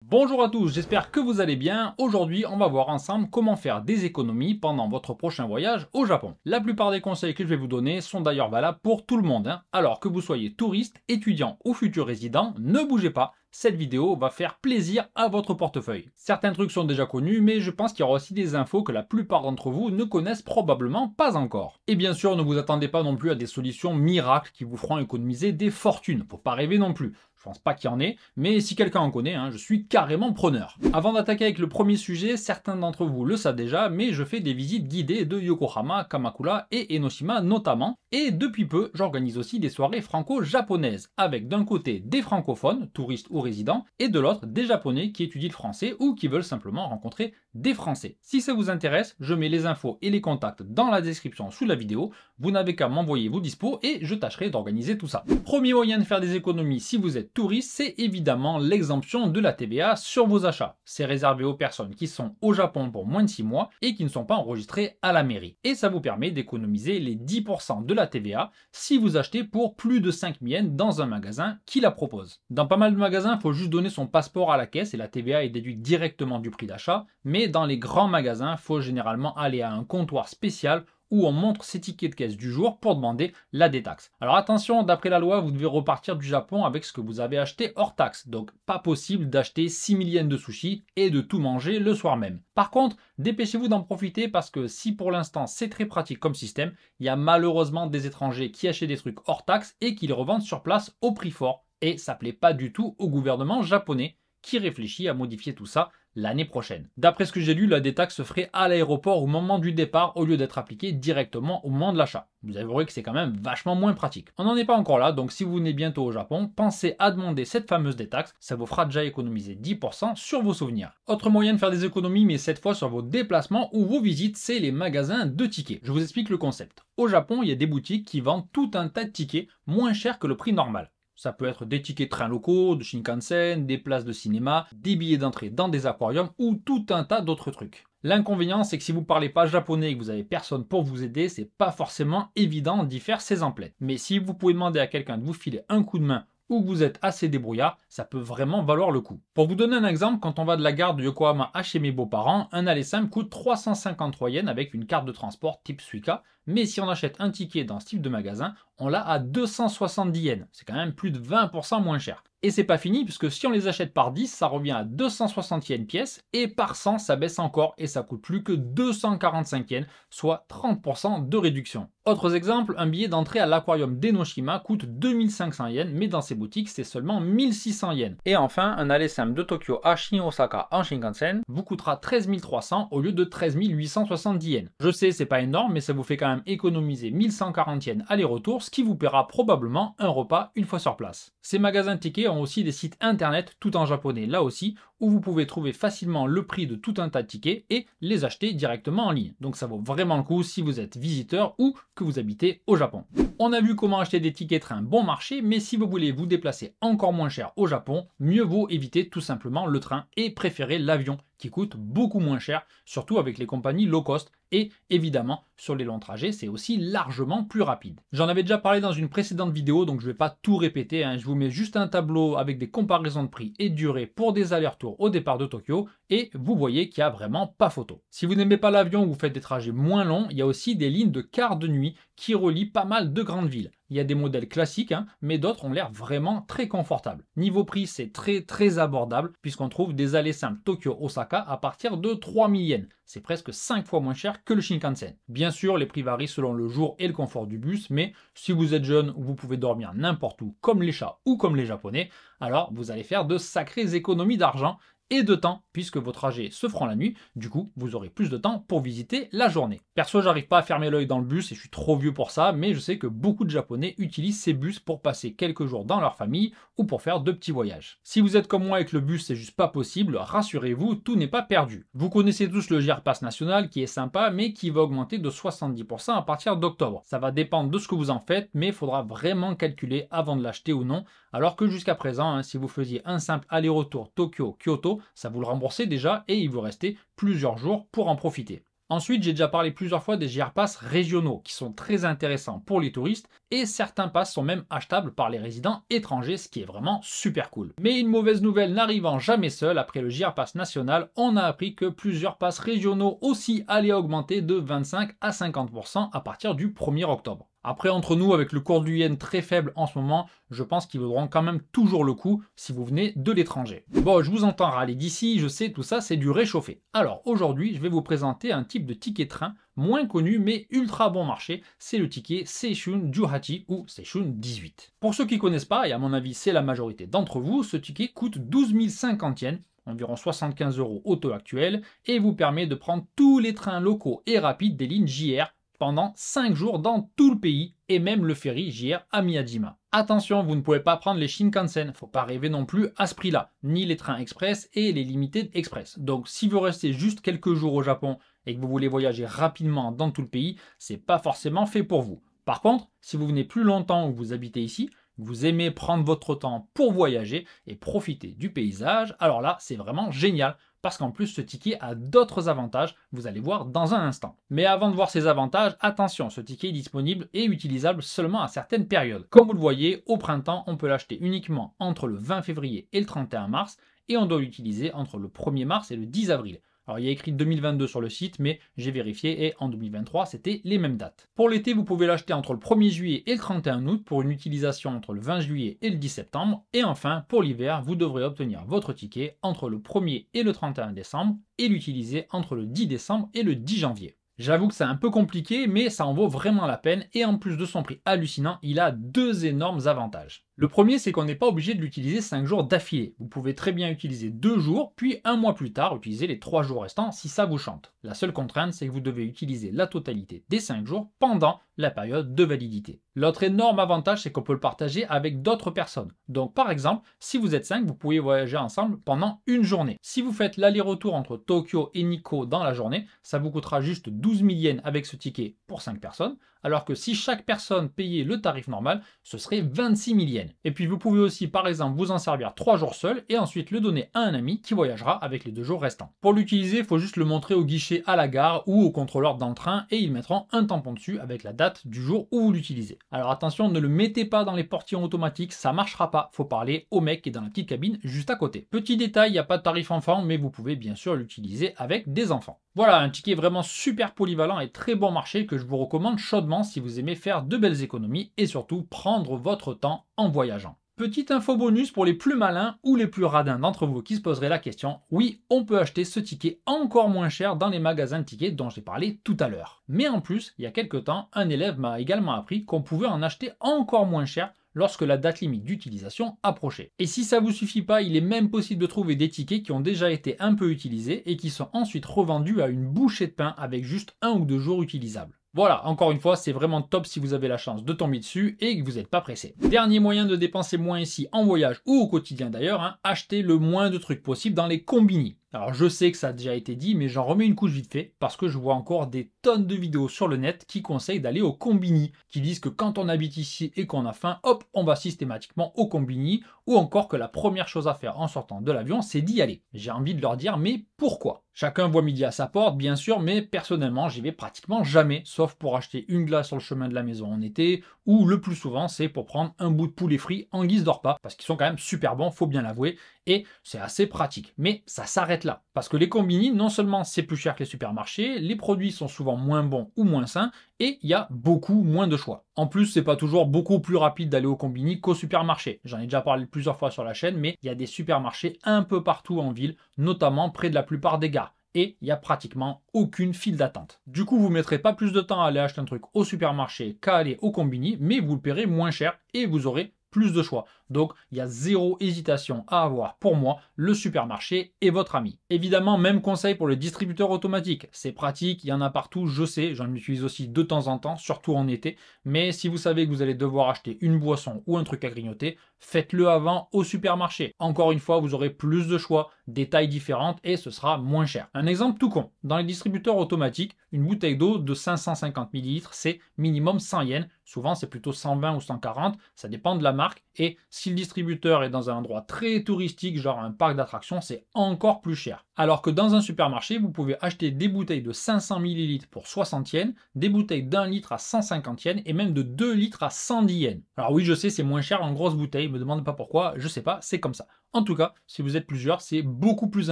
Bonjour à tous, j'espère que vous allez bien. Aujourd'hui, on va voir ensemble comment faire des économies pendant votre prochain voyage au Japon. La plupart des conseils que je vais vous donner sont d'ailleurs valables pour tout le monde, Alors que vous soyez touriste, étudiant ou futur résident, ne bougez pas. Cette vidéo va faire plaisir à votre portefeuille. Certains trucs sont déjà connus, mais je pense qu'il y aura aussi des infos que la plupart d'entre vous ne connaissent probablement pas encore. Et bien sûr, ne vous attendez pas non plus à des solutions miracles qui vous feront économiser des fortunes. Faut pas rêver non plus. Je pense pas qu'il y en ait, mais si quelqu'un en connaît, je suis carrément preneur. Avant d'attaquer avec le premier sujet, certains d'entre vous le savent déjà, mais je fais des visites guidées de Yokohama, Kamakura et Enoshima notamment, et depuis peu, j'organise aussi des soirées franco-japonaises, avec d'un côté des francophones, touristes ou résidents, et de l'autre des japonais qui étudient le français ou qui veulent simplement rencontrer des Français. Si ça vous intéresse, je mets les infos et les contacts dans la description sous la vidéo, vous n'avez qu'à m'envoyer vos dispos et je tâcherai d'organiser tout ça. Premier moyen de faire des économies si vous êtes touriste, c'est évidemment l'exemption de la TVA sur vos achats. C'est réservé aux personnes qui sont au Japon pour moins de 6 mois et qui ne sont pas enregistrées à la mairie. Et ça vous permet d'économiser les 10% de la TVA si vous achetez pour plus de 5 yens dans un magasin qui la propose. Dans pas mal de magasins, il faut juste donner son passeport à la caisse et la TVA est déduite directement du prix d'achat, mais dans les grands magasins, il faut généralement aller à un comptoir spécial où on montre ses tickets de caisse du jour pour demander la détaxe. Alors attention, d'après la loi, vous devez repartir du Japon avec ce que vous avez acheté hors taxe. Donc pas possible d'acheter 6 000 yens de sushi et de tout manger le soir même. Par contre, dépêchez-vous d'en profiter parce que si pour l'instant c'est très pratique comme système, il y a malheureusement des étrangers qui achètent des trucs hors taxe et qui les revendent sur place au prix fort. Et ça plaît pas du tout au gouvernement japonais qui réfléchit à modifier tout ça l'année prochaine. D'après ce que j'ai lu, la détaxe se ferait à l'aéroport au moment du départ au lieu d'être appliquée directement au moment de l'achat. Vous avouerez que c'est quand même vachement moins pratique. On n'en est pas encore là, donc si vous venez bientôt au Japon, pensez à demander cette fameuse détaxe, ça vous fera déjà économiser 10% sur vos souvenirs. Autre moyen de faire des économies, mais cette fois sur vos déplacements ou vos visites, c'est les magasins de tickets. Je vous explique le concept. Au Japon, il y a des boutiques qui vendent tout un tas de tickets moins chers que le prix normal. Ça peut être des tickets de trains locaux, de Shinkansen, des places de cinéma, des billets d'entrée dans des aquariums ou tout un tas d'autres trucs. L'inconvénient, c'est que si vous parlez pas japonais et que vous avez personne pour vous aider, c'est pas forcément évident d'y faire ses emplettes. Mais si vous pouvez demander à quelqu'un de vous filer un coup de main ou que vous êtes assez débrouillard, ça peut vraiment valoir le coup. Pour vous donner un exemple, quand on va de la gare de Yokohama à chez mes beaux-parents, un aller simple coûte 353 yens avec une carte de transport type Suica, mais si on achète un ticket dans ce type de magasin, on l'a à 270 yens. C'est quand même plus de 20% moins cher. Et c'est pas fini, puisque si on les achète par 10, ça revient à 260 yens pièce, et par 100, ça baisse encore, et ça coûte plus que 245 yens, soit 30% de réduction. Autres exemples, un billet d'entrée à l'aquarium d'Enoshima coûte 2500 yens, mais dans ces boutiques, c'est seulement 1600 yens. Et enfin, un aller simple de Tokyo à Shin-Osaka en Shinkansen vous coûtera 13 300 au lieu de 13 870 yens. Je sais, c'est pas énorme, mais ça vous fait quand même économiser 1140 yens aller-retour, ce qui vous paiera probablement un repas une fois sur place. Ces magasins de tickets ont aussi des sites internet tout en japonais, là aussi, où vous pouvez trouver facilement le prix de tout un tas de tickets et les acheter directement en ligne. Donc ça vaut vraiment le coup si vous êtes visiteur ou que vous habitez au Japon. On a vu comment acheter des tickets train bon marché, mais si vous voulez vous déplacer encore moins cher au Japon, mieux vaut éviter tout simplement le train et préférer l'avion qui coûte beaucoup moins cher, surtout avec les compagnies low cost. Et évidemment, sur les longs trajets, c'est aussi largement plus rapide. J'en avais déjà parlé dans une précédente vidéo, donc je ne vais pas tout répéter. Je vous mets juste un tableau avec des comparaisons de prix et de durée pour des allers-retours au départ de Tokyo, et vous voyez qu'il n'y a vraiment pas photo. Si vous n'aimez pas l'avion ou vous faites des trajets moins longs, il y a aussi des lignes de car de nuit qui relient pas mal de grandes villes. Il y a des modèles classiques, mais d'autres ont l'air vraiment très confortables. Niveau prix, c'est très abordable, puisqu'on trouve des allers simples Tokyo-Osaka à partir de 3000 yens. C'est presque 5 fois moins cher que le Shinkansen. Bien sûr, les prix varient selon le jour et le confort du bus, mais si vous êtes jeune ou vous pouvez dormir n'importe où, comme les chats ou comme les japonais, alors vous allez faire de sacrées économies d'argent et de temps, puisque vos trajets se feront la nuit, du coup vous aurez plus de temps pour visiter la journée. Perso, j'arrive pas à fermer l'œil dans le bus et je suis trop vieux pour ça, mais je sais que beaucoup de Japonais utilisent ces bus pour passer quelques jours dans leur famille ou pour faire de petits voyages. Si vous êtes comme moi et que le bus c'est juste pas possible, rassurez-vous, tout n'est pas perdu. Vous connaissez tous le JR Pass national qui est sympa, mais qui va augmenter de 70% à partir d'octobre. Ça va dépendre de ce que vous en faites, mais il faudra vraiment calculer avant de l'acheter ou non, alors que jusqu'à présent, si vous faisiez un simple aller-retour Tokyo-Kyoto, ça vous le remboursait déjà et il vous restait plusieurs jours pour en profiter. Ensuite, j'ai déjà parlé plusieurs fois des JR Pass régionaux qui sont très intéressants pour les touristes et certains passes sont même achetables par les résidents étrangers, ce qui est vraiment super cool. Mais une mauvaise nouvelle n'arrivant jamais seule, après le JR Pass national, on a appris que plusieurs passes régionaux aussi allaient augmenter de 25 à 50% à partir du 1er octobre. Après, entre nous, avec le cours du yen très faible en ce moment, je pense qu'ils vaudront quand même toujours le coup si vous venez de l'étranger. Bon, je vous entends râler d'ici, je sais, tout ça, c'est du réchauffé. Alors, aujourd'hui, je vais vous présenter un type de ticket train moins connu mais ultra bon marché, c'est le ticket Seishun 18 ou Seishun 18. Pour ceux qui ne connaissent pas, et à mon avis c'est la majorité d'entre vous, ce ticket coûte 12 050 yens, environ 75 € au taux actuel, et vous permet de prendre tous les trains locaux et rapides des lignes JR pendant 5 jours dans tout le pays, et même le ferry JR à Miyajima. Attention, vous ne pouvez pas prendre les Shinkansen, faut pas rêver non plus à ce prix-là, ni les trains express et les limited express. Donc si vous restez juste quelques jours au Japon et que vous voulez voyager rapidement dans tout le pays, c'est pas forcément fait pour vous. Par contre, si vous venez plus longtemps ou vous habitez ici, vous aimez prendre votre temps pour voyager et profiter du paysage, alors là, c'est vraiment génial. Parce qu'en plus, ce ticket a d'autres avantages, vous allez voir dans un instant. Mais avant de voir ces avantages, attention, ce ticket est disponible et utilisable seulement à certaines périodes. Comme vous le voyez, au printemps, on peut l'acheter uniquement entre le 20 février et le 31 mars, et on doit l'utiliser entre le 1er mars et le 10 avril. Alors il y a écrit 2022 sur le site, mais j'ai vérifié et en 2023, c'était les mêmes dates. Pour l'été, vous pouvez l'acheter entre le 1er juillet et le 31 août pour une utilisation entre le 20 juillet et le 10 septembre. Et enfin, pour l'hiver, vous devrez obtenir votre ticket entre le 1er et le 31 décembre et l'utiliser entre le 10 décembre et le 10 janvier. J'avoue que c'est un peu compliqué, mais ça en vaut vraiment la peine et en plus de son prix hallucinant, il a deux énormes avantages. Le premier, c'est qu'on n'est pas obligé de l'utiliser 5 jours d'affilée. Vous pouvez très bien utiliser 2 jours, puis un mois plus tard, utiliser les 3 jours restants si ça vous chante. La seule contrainte, c'est que vous devez utiliser la totalité des 5 jours pendant la période de validité. L'autre énorme avantage, c'est qu'on peut le partager avec d'autres personnes. Donc par exemple, si vous êtes 5, vous pouvez voyager ensemble pendant une journée. Si vous faites l'aller-retour entre Tokyo et Nikko dans la journée, ça vous coûtera juste 12 000 yens avec ce ticket pour 5 personnes, alors que si chaque personne payait le tarif normal, ce serait 26 000 yens. Et puis vous pouvez aussi par exemple vous en servir 3 jours seul et ensuite le donner à un ami qui voyagera avec les 2 jours restants. Pour l'utiliser, il faut juste le montrer au guichet à la gare ou au contrôleur dans le train et ils mettront un tampon dessus avec la date du jour où vous l'utilisez. Alors attention, ne le mettez pas dans les portillons automatiques, ça marchera pas, faut parler au mec qui est dans la petite cabine juste à côté. Petit détail, il n'y a pas de tarif enfant, mais vous pouvez bien sûr l'utiliser avec des enfants. Voilà, un ticket vraiment super polyvalent et très bon marché que je vous recommande chaudement si vous aimez faire de belles économies et surtout prendre votre temps en voyageant. Petite info bonus pour les plus malins ou les plus radins d'entre vous qui se poseraient la question, oui, on peut acheter ce ticket encore moins cher dans les magasins de tickets dont j'ai parlé tout à l'heure. Mais en plus, il y a quelques temps, un élève m'a également appris qu'on pouvait en acheter encore moins cher lorsque la date limite d'utilisation approchait. Et si ça vous suffit pas, il est même possible de trouver des tickets qui ont déjà été un peu utilisés et qui sont ensuite revendus à une bouchée de pain avec juste 1 ou 2 jours utilisables. Voilà, encore une fois, c'est vraiment top si vous avez la chance de tomber dessus et que vous n'êtes pas pressé. Dernier moyen de dépenser moins ici en voyage ou au quotidien d'ailleurs, achetez le moins de trucs possible dans les combini. Alors je sais que ça a déjà été dit, mais j'en remets une couche vite fait parce que je vois encore des tonnes de vidéos sur le net qui conseillent d'aller au combini, qui disent que quand on habite ici et qu'on a faim, hop, on va systématiquement au combini, ou encore que la première chose à faire en sortant de l'avion, c'est d'y aller. J'ai envie de leur dire, mais pourquoi? Chacun voit midi à sa porte, bien sûr, mais personnellement, j'y vais pratiquement jamais, sauf pour acheter une glace sur le chemin de la maison en été, ou le plus souvent, c'est pour prendre un bout de poulet frit en guise de repas, parce qu'ils sont quand même super bons, faut bien l'avouer, et c'est assez pratique. Mais ça s'arrête là, parce que les combini, non seulement c'est plus cher que les supermarchés, les produits sont souvent moins bons ou moins sains, et il y a beaucoup moins de choix. En plus, c'est pas toujours beaucoup plus rapide d'aller au combini qu'au supermarché. J'en ai déjà parlé plusieurs fois sur la chaîne, mais il y a des supermarchés un peu partout en ville, notamment près de la plupart des gares. Et il n'y a pratiquement aucune file d'attente. Du coup, vous ne mettrez pas plus de temps à aller acheter un truc au supermarché qu'à aller au combini, mais vous le paierez moins cher et vous aurez plus de choix. Donc, il y a zéro hésitation à avoir pour moi, le supermarché est votre ami. Évidemment, même conseil pour le distributeur automatique. C'est pratique, il y en a partout, je sais, j'en utilise aussi de temps en temps, surtout en été. Mais si vous savez que vous allez devoir acheter une boisson ou un truc à grignoter, faites-le avant au supermarché. Encore une fois, vous aurez plus de choix, des tailles différentes et ce sera moins cher. Un exemple tout con. Dans les distributeurs automatiques, une bouteille d'eau de 550 ml, c'est minimum 100 yens. Souvent, c'est plutôt 120 ou 140, ça dépend de la marque. Et si le distributeur est dans un endroit très touristique, genre un parc d'attractions, c'est encore plus cher. Alors que dans un supermarché, vous pouvez acheter des bouteilles de 500 ml pour 60 yens, des bouteilles d'1 litre à 150 yens et même de 2 litres à 110 yens. Alors oui, je sais, c'est moins cher en grosse bouteille, me demande pas pourquoi, je sais pas, c'est comme ça. En tout cas, si vous êtes plusieurs, c'est beaucoup plus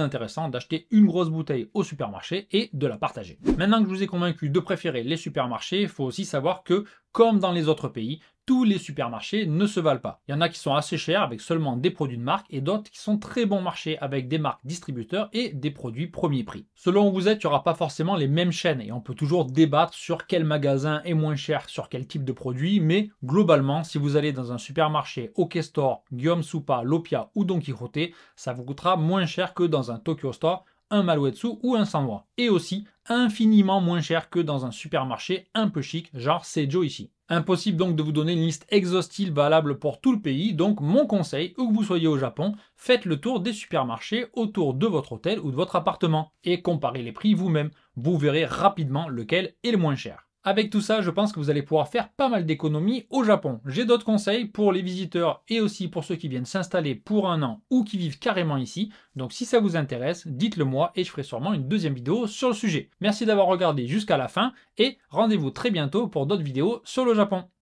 intéressant d'acheter une grosse bouteille au supermarché et de la partager. Maintenant que je vous ai convaincu de préférer les supermarchés, il faut aussi savoir que, comme dans les autres pays, tous les supermarchés ne se valent pas. Il y en a qui sont assez chers avec seulement des produits de marque et d'autres qui sont très bon marché avec des marques distributeurs et des produits premier prix. Selon où vous êtes, il n'y aura pas forcément les mêmes chaînes et on peut toujours débattre sur quel magasin est moins cher sur quel type de produit, mais globalement, si vous allez dans un supermarché OK Store, Guillaume Soupa, Lopia ou Don Quijote, ça vous coûtera moins cher que dans un Tokyo Store, un Maruetsu ou un Sanwa. Et aussi infiniment moins cher que dans un supermarché un peu chic, genre Seijo ici. Impossible donc de vous donner une liste exhaustive valable pour tout le pays, donc mon conseil, où que vous soyez au Japon, faites le tour des supermarchés autour de votre hôtel ou de votre appartement et comparez les prix vous-même. Vous verrez rapidement lequel est le moins cher. Avec tout ça, je pense que vous allez pouvoir faire pas mal d'économies au Japon. J'ai d'autres conseils pour les visiteurs et aussi pour ceux qui viennent s'installer pour un an ou qui vivent carrément ici. Donc si ça vous intéresse, dites-le moi et je ferai sûrement une deuxième vidéo sur le sujet. Merci d'avoir regardé jusqu'à la fin et rendez-vous très bientôt pour d'autres vidéos sur le Japon.